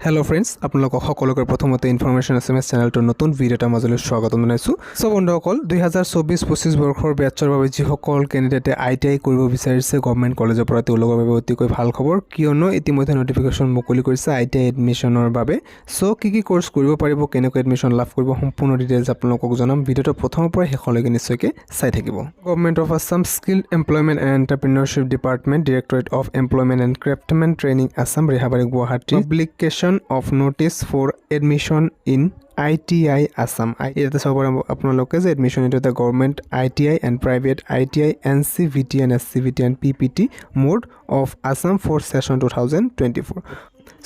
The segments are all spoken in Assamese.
हेलो फ्रेंड्स আপোনালোকক সকলোকে প্ৰথমতে ইনফৰমেশন এসএমএস চেনেলটোৰ নতুন ভিডিওটা মাজলৈ স্বাগতম জনাইছো সো বন্ধুসকল 2024-25 বৰ্ষৰ বেটছৰ বাবে যিসকল কেণ্ডিডেটে আইটিআই কৰিব বিচাৰিছে গভৰ্ণমেণ্ট কলেজৰ পৰা তেওঁলোকৰ বাবে অতিকৈ ভাল খবৰ কিয়নো ইতিমধ্যে নটিফিকেশন মুকলি কৰিছে আইটিআই এডমিশনৰ বাবে সো কি কোৰ্স কৰিব পাৰিব কেনেকৈ এডমিশন লাভ কৰিব সম্পূৰ্ণ ডিটেইলছ আপোনালোকক জনাম ভিডিওটো প্ৰথমৰ পৰা শেষলৈকে নিশ্চয়কৈ চাই থাকিব government of Assam skill employment and entrepreneurship department directorate of employment and craftsmen training Assam Rehabari Guwahati publication of notice for admission in ITI Assam. It is apnaloke admission into the government ITI and private ITI NCVT and SCVT and PPT mode of Assam for session 2024.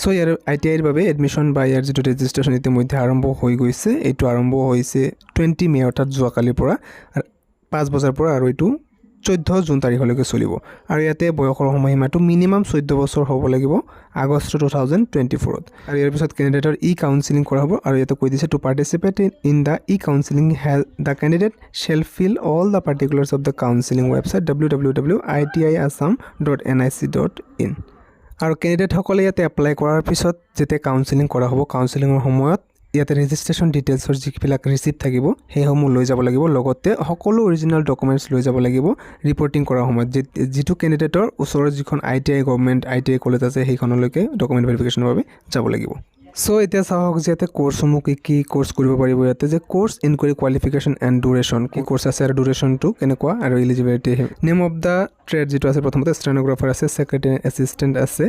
So here ITI babe admission by year to registration ইতিমধ্যে আৰম্ভ হৈ গৈছে এটো আৰম্ভ হৈছে 20 মে অৰ্থাৎ যোৱাকালিৰ পৰা 5 বছৰ পৰা আৰু এটো 14 জুন তাৰিখলৈকে চলিব আৰু ইয়াতে বয়সৰ সময়সীমাটো মিনিমাম 14 বছৰ হ'ব লাগিব আগষ্ট 2024 আৰু ইয়াৰ পিছত ক্যান্ডিডেটৰ কাউন্সেলিং কৰা হ'ব আৰু ইয়াতে কৈ দিছে to participate in the counselling the candidate shall fill all the particulars of the counselling website www.itiassam.nic.in আৰু ক্যান্ডিডেট সকলে ইয়াতে এপ্লাই কৰাৰ পিছত যেতে কাউন্সেলিং কৰা হ'ব কাউন্সেলিংৰ সময়ত ইয়াতে ৰেজিষ্ট্ৰেচন ডিটেইলছৰ যিবিলাক ৰিসিপ্ট থাকিব হেসমূহ লৈ যাব লাগিব লগতে সকলো অৰিজিনাল ডকুমেন্টছ লৈ যাব লাগিব ৰিপৰ্টিং কৰাৰ সময়ত যেটো ক্যান্ডিডেটৰ ওচৰৰ যিখন আইটিআই গভৰ্ণমেণ্ট আইটিআই কলেজ আছে সেইখনলৈকে ডকুমেন্ট ভেৰিফিকেশনৰ বাবে যাব লাগিব সো এতিয়া চাওক যে ইয়াতে কোৰ্সসমূহ কি কোৰ্স কৰিব পাৰিব ইয়াতে যে course enquiry qualification and duration কি কোৰ্স আছে আৰু ডিউৰেশ্যনটো কেনেকুৱা আৰু eligibility name of the trade যেটো আছে প্ৰথমতে ষ্টেনোগ্ৰাফাৰ আছে সেক্ৰেটাৰী এসিস্ট্যান্ট আছে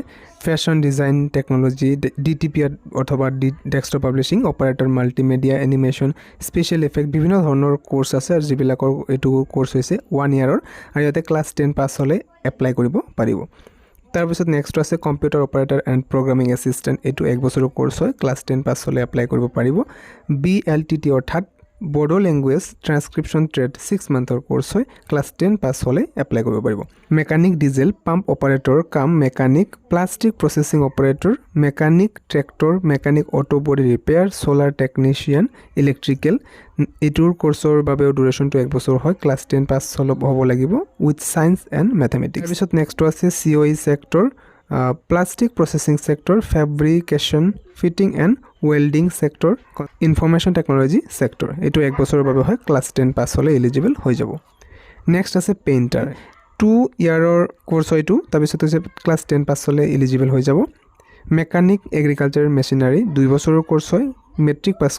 ফ্যাশন ডিজাইন টেকনলজি ডিটিপি অথবা desktop publishing operator multimedia animation special effect বিভিন্ন ধৰণৰ কোৰ্স আছে আৰু যিবিলাকৰ এটো কোৰ্স হৈছে 1 ইয়াৰৰ আৰু ইয়াতে ক্লাছ 10 পাছ হলে এপ্লাই কৰিব পাৰিব তাৰপিছত নেক্সট আছে computer operator and programming assistant এটো 1 বছৰৰ কোৰ্স হয় ক্লাছ 10 পাছ হলে এপ্লাই কৰিব পাৰিব বিএলটিটি অৰ্থাৎ বড়ো ল্যাঙ্গুৱেজ ট্ৰান্সক্ৰিপচন ট্ৰেড 6 মান্থৰ কোৰ্স হয় ক্লাছ 10 পাছ হলে এপ্লাই কৰিব পাৰিব মেকানিক ডিজেল পাম্প অপাৰেটৰ কাম mechanic plastic processing operator mechanic tractor mechanic auto body repair solar technician electrical এটোৰ কোৰ্সৰ বাবে ডিউৰেশ্যনটো 1 বছৰ হয় ক্লাছ 10 পাছ হ'ব লাগিব উইথ সায়েন্স এণ্ড ম্যাথমেটিক্স তাৰপিছত নেক্সট আছে CoE sector plastic processing sector fabrication fitting and welding sector information technology sector এটো 1 বছৰৰ বাবে হয় ক্লাছ 10 পাছ হলে এলিজিবল হৈ যাব নেক্সট আছে পেইন্টাৰ 2 ইয়াৰৰ কোৰ্স হয়টো তাৰপিছত আছে ক্লাছ 10 পাছ হলে এলিজিবল হৈ যাব মেকানিক এগ্ৰিকালচাৰ মেচিনাৰী 2 বছৰৰ কোৰ্স হয় মেট্ৰিক পাছ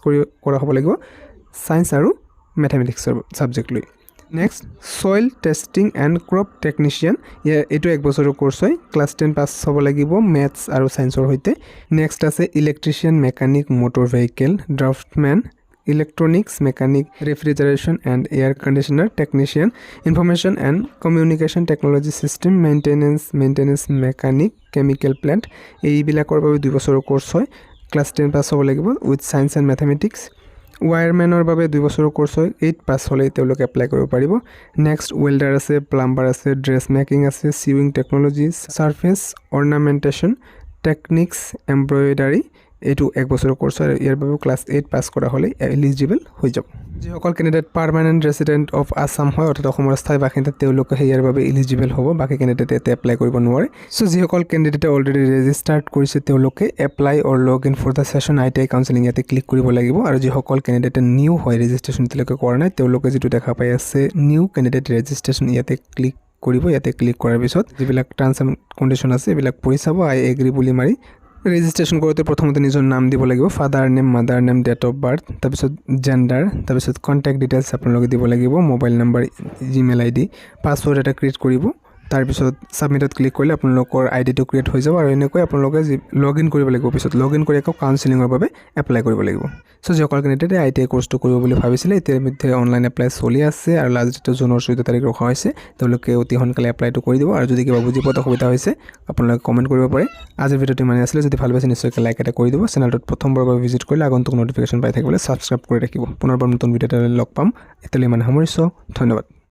কৰা হ'ব লাগিব সায়েন্স আৰু ম্যাথমেটিক্সৰ সাবজেক্ট লৈ next soil testing and crop technician এটো 1 বছৰৰ কোৰ্স হয় ক্লাছ 10 পাছ হ'ব লাগিব ম্যাথছ আৰু সায়েন্সৰ হৈতে নেক্সট আছে electrician mechanic motor vehicle draughtsman electronics mechanic refrigeration and air conditioner technician information and communication technology system maintenance mechanic chemical plant এইবিলাকৰ বাবে 2 বছৰৰ কোৰ্স হয় ক্লাছ 10 পাছ হ'ব লাগিব উইথ সায়েন্স এণ্ড ম্যাথমেটিক্স ওয়ায়াৰমেনৰ বাবে 2 বছৰৰ কোৰ্স হয় 8 পাছ হলে তেওঁলোকে এপ্লাই কৰিব পাৰিব নেক্সট ওয়েল্ডাৰ আছে প্লাম্বাৰ আছে ড্ৰেছ মেকিং আছে sewing technology surface ornamentation techniques embroidery এটো 1 বছৰৰ কোৰ্স হয় ইয়াৰ বাবে ক্লাছ 8 পাছ কৰা হলে এলিজিবল হৈ যাব যিসকল ক্যান্ডিডেট পাৰ্মানেন্ট ৰেসিডেন্ট অফ আসাম হয় অৰ্থাৎ অসমৰ স্থায়ী বাসিন্দা তেওঁলোকে ইয়াৰ বাবে এলিজিবল হ'ব বাকি ক্যান্ডিডেট এতে এপ্লাই কৰিব নোৱাৰে সো যিসকল ক্যান্ডিডেটে অলৰেডি ৰেজিষ্টাৰ্ড কৰিছে তেওঁলোকে apply or log in for the session ITI counselling ইয়াতে ক্লিক কৰিব লাগিব আৰু যিসকল ক্যান্ডিডেটে নিউ হয় ৰেজিষ্ট্ৰেচন তেওঁলোকে কৰা নাই তেওঁলোকে যেটো দেখা পাই আছে নিউ ক্যান্ডিডেট ৰেজিষ্ট্ৰেচন ইয়াতে ক্লিক কৰিব ইয়াতে ক্লিক কৰাৰ পিছত যিবিলাক টাৰ্মছ এণ্ড কণ্ডিশ্যন আছে এইবিলাক পঢ়ি চাব আই এগ্ৰি বুলি মাৰি ৰেজিষ্ট্ৰেচন কৰোতে প্ৰথমতে নিজৰ নাম দিব লাগিব father name mother name date of birth তাৰপিছত জেন্ডাৰ তাৰপিছত কন্টাক্ট ডিটেইলছ আপোনালোকে দিব লাগিব mobile number gmail ID password এটা ক্ৰিয়েট কৰিব তাৰপিছত সাবমিটত ক্লিক কৰিলে আপোনালোকৰ আইডিটো ক্ৰিয়েট হৈ যাব আৰু এনেকৈ আপোনালোকে লগইন কৰিব লাগিব পিছত লগইন কৰি আকৌ কাউন্সেলিংৰ বাবে এপ্লাই কৰিব লাগিব সো যিসকল ক্যান্ডিডেটে আইটিআই কোৰ্সটো কৰিব বুলি ভাবিছিলে ইতিমধ্যে অনলাইন এপ্লাই চলি আছে আৰু লাষ্ট ডেট জুনৰ 14 তাৰিখ ৰখা হৈছে তেওঁলোকে অতি সোনকালে এপ্লাইটো কৰি দিব আৰু যদি কিবা বুজি পোৱাত অসুবিধা হৈছে আপোনালোকে কমেন্ট কৰিব পাৰে আজিৰ ভিডিওটো মানে আছিল যদি ভাল পাইছে নিশ্চয়কৈ লাইক এটা কৰি দিব চেনেলটোত প্ৰথমবাৰৰ বাবে ভিজিট কৰিলে আগন্তুক নটিফিকেশন পাই থাকিবলৈ সাবস্ক্ৰাইব কৰি ৰাখিব পুনৰবাৰ নতুন ভিডিওতে লগ পাম এতিয়ালৈ মানে সামৰিছো ধন্যবাদ